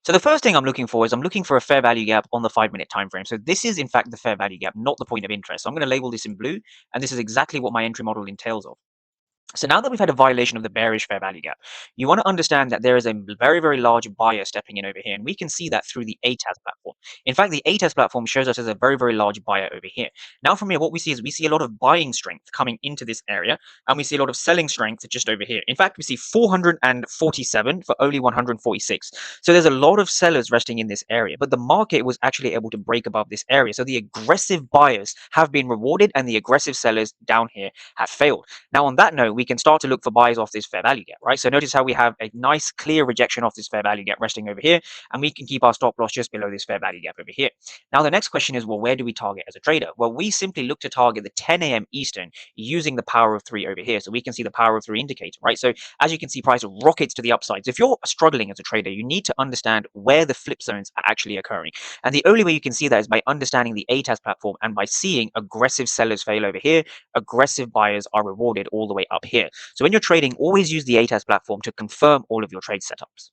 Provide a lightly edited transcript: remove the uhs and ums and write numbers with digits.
So the first thing I'm looking for is I'm looking for a fair value gap on the 5-minute time frame. So this is in fact the fair value gap, not the point of interest. So I'm going to label this in blue, and this is exactly what my entry model entails of. So now that we've had a violation of the bearish fair value gap, you want to understand that there is a very, very large buyer stepping in over here. And we can see that through the ATAS platform. In fact, the ATAS platform shows us as a very, very large buyer over here. Now from here, what we see is we see a lot of buying strength coming into this area, and we see a lot of selling strength just over here. In fact, we see 447 for only 146. So there's a lot of sellers resting in this area, but the market was actually able to break above this area. So the aggressive buyers have been rewarded, and the aggressive sellers down here have failed. Now, on that note, we can start to look for buys off this fair value gap, right? So notice how we have a nice clear rejection off this fair value gap resting over here, and we can keep our stop loss just below this fair value gap over here. Now, the next question is, well, where do we target as a trader? Well, we simply look to target the 10 a.m. Eastern using the power of 3 over here. So we can see the power of 3 indicator, right? So as you can see, price rockets to the upside. So if you're struggling as a trader, you need to understand where the flip zones are actually occurring. And the only way you can see that is by understanding the ATAS platform and by seeing aggressive sellers fail over here, aggressive buyers are rewarded all the way up here. So when you're trading, always use the ATAS platform to confirm all of your trade setups.